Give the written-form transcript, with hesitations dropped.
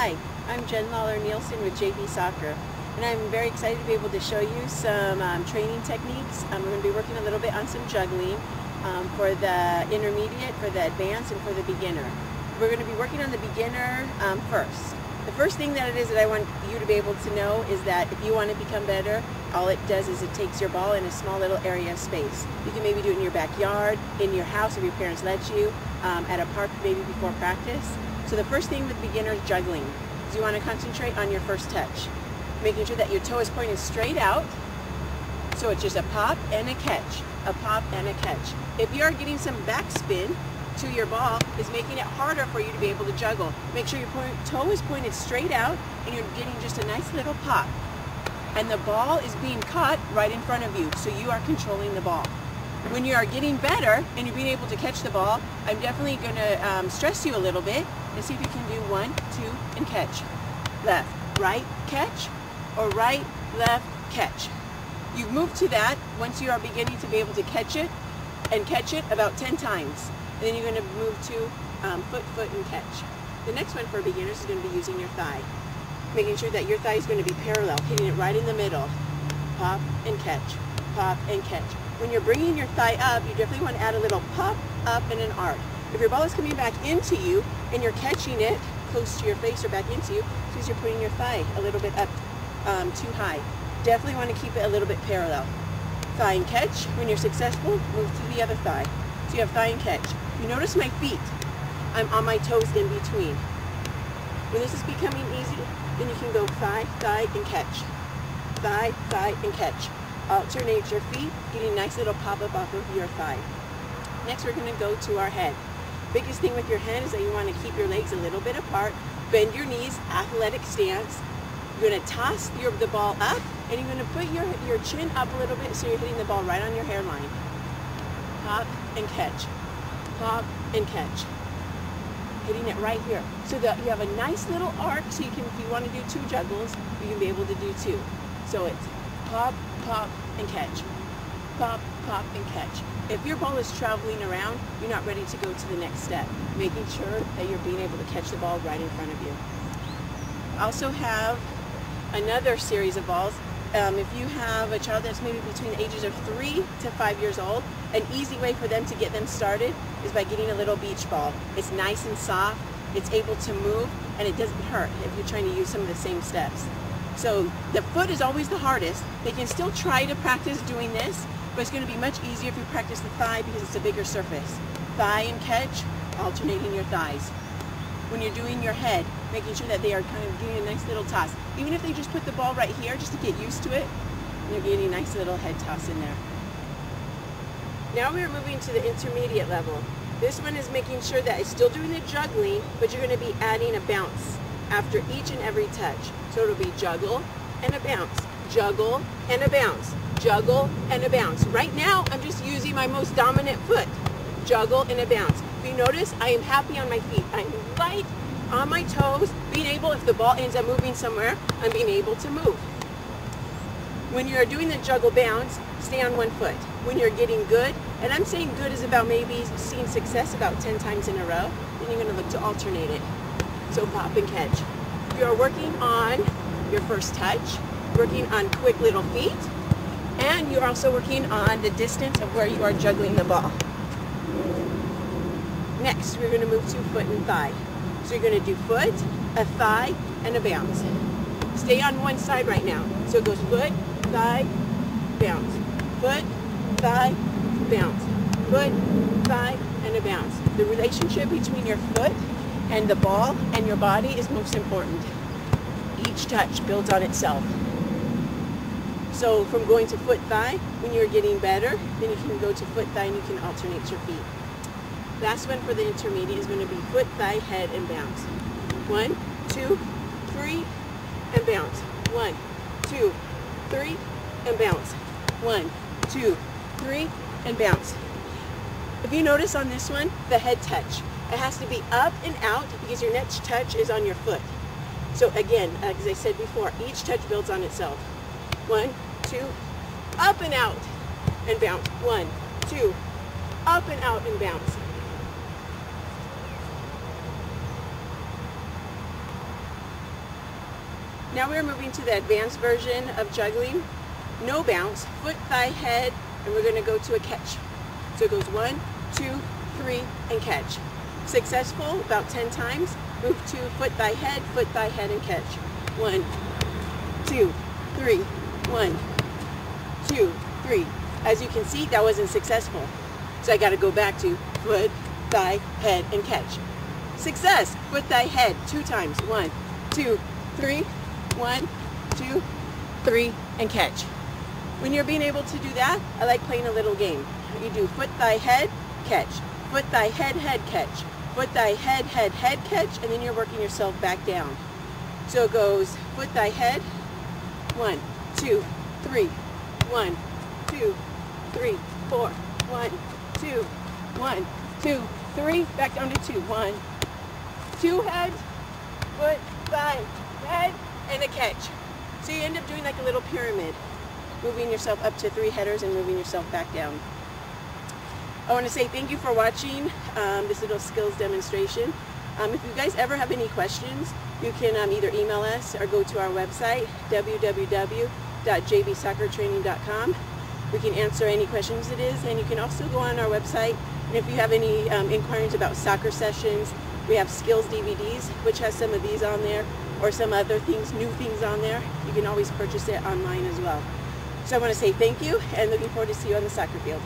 Hi, I'm Jen Lawler-Nielsen with JV Soccer, and I'm very excited to be able to show you some training techniques. We're going to be working a little bit on some juggling for the intermediate, for the advanced, and for the beginner. We're going to be working on the beginner first. The first thing that it is that I want you to be able to know is that if you want to become better, all it does is it takes your ball in a small little area of space. You can maybe do it in your backyard, in your house if your parents let you, at a park maybe before practice. So the first thing with beginner juggling is you want to concentrate on your first touch, making sure that your toe is pointed straight out. So it's just a pop and a catch, a pop and a catch. If you are getting some backspin to your ball, it's making it harder for you to be able to juggle. Make sure your toe is pointed straight out and you're getting just a nice little pop. And the ball is being caught right in front of you, so you are controlling the ball. When you are getting better and you're being able to catch the ball, I'm definitely going to stress you a little bit and see if you can do 1, 2, and catch. Left, right, catch, or right, left, catch. You've moved to that once you are beginning to be able to catch it about 10 times. And then you're going to move to foot, foot, and catch. The next one for beginners is going to be using your thigh. Making sure that your thigh is going to be parallel, hitting it right in the middle. Pop and catch, pop and catch. When you're bringing your thigh up, you definitely want to add a little pop, up, and an arc. If your ball is coming back into you and you're catching it close to your face or back into you, it's because you're putting your thigh a little bit up too high. Definitely want to keep it a little bit parallel. Thigh and catch. When you're successful, move to the other thigh. So you have thigh and catch. You notice my feet. I'm on my toes in between. When this is becoming easy, then you can go thigh, thigh, and catch. Thigh, thigh, and catch. Alternate your feet, getting a nice little pop-up off of your thigh. Next, we're going to go to our head. Biggest thing with your head is that you want to keep your legs a little bit apart. Bend your knees, athletic stance. You're going to toss the ball up, and you're going to put your chin up a little bit so you're hitting the ball right on your hairline. Pop and catch. Pop and catch. Hitting it right here. So that you have a nice little arc, so you can, if you want to do 2 juggles, you can be able to do 2. So it's pop, pop, and catch. Pop, pop, and catch. If your ball is traveling around, you're not ready to go to the next step. Making sure that you're being able to catch the ball right in front of you. Also have another series of balls. If you have a child that's maybe between the ages of 3 to 5 years old, an easy way for them to get them started is by getting a little beach ball. It's nice and soft, it's able to move, and it doesn't hurt if you're trying to use some of the same steps. So the foot is always the hardest. They can still try to practice doing this, but it's going to be much easier if you practice the thigh because it's a bigger surface. Thigh and catch, alternating your thighs. When you're doing your head, making sure that they are kind of doing a nice little toss. Even if they just put the ball right here just to get used to it, you're getting a nice little head toss in there. Now we're moving to the intermediate level. This one is making sure that it's still doing the juggling, but you're going to be adding a bounce after each and every touch. So it'll be juggle and a bounce, juggle and a bounce, juggle and a bounce. Right now, I'm just using my most dominant foot. Juggle and a bounce. If you notice, I am happy on my feet. I'm light on my toes, being able, if the ball ends up moving somewhere, I'm being able to move. When you're doing the juggle bounce, stay on one foot. When you're getting good, and I'm saying good is about maybe seeing success about 10 times in a row, then you're going to look to alternate it. So pop and catch. You're working on your first touch, working on quick little feet, and you're also working on the distance of where you are juggling the ball. Next, we're going to move to foot and thigh. So you're going to do foot, a thigh, and a bounce. Stay on one side right now. So it goes foot, thigh, bounce. Foot, thigh, bounce. Foot, thigh, and a bounce. The relationship between your foot and the ball and your body is most important. Each touch builds on itself. So from going to foot, thigh, when you're getting better, then you can go to foot, thigh, and you can alternate your feet. Last one for the intermediate is going to be foot, thigh, head, and bounce. 1, 2, 3, and bounce. 1, 2, 3, and bounce. 1, 2, 3, and bounce. If you notice on this one, the head touch, it has to be up and out because your next touch is on your foot. So again, as I said before, each touch builds on itself. 1, 2, up and out, and bounce. 1, 2, up and out, and bounce. Now we're moving to the advanced version of juggling. No bounce, foot, thigh, head, and we're going to go to a catch. So it goes 1, 2, 3, and catch. Successful about 10 times. Move to foot, thigh, head, and catch. 1, 2, 3, 1, 2, 3. As you can see, that wasn't successful. So I got to go back to foot, thigh, head, and catch. Success! Foot, thigh, head, 2 times. 1, 2, 3, 1, 2, 3, and catch. When you're being able to do that, I like playing a little game. You do foot, thigh, head, catch. Foot, thigh, head, catch. Foot, thigh, head, catch, and then you're working yourself back down. So it goes foot, thigh, head, 1, 2, 3, 1, 2, 3, 4, 1, 2, 1, 2, 3, back down to 2, 1, 2 head, foot, thigh, head, and a catch. So you end up doing like a little pyramid, moving yourself up to 3 headers and moving yourself back down. I want to say thank you for watching this little skills demonstration. If you guys ever have any questions, you can either email us or go to our website, www.jbsoccertraining.com. We can answer any questions it is, and you can also go on our website, and if you have any inquiries about soccer sessions, we have skills DVDs, which has some of these on there, or some other things, new things on there. You can always purchase it online as well. So I want to say thank you, and looking forward to see you on the soccer field.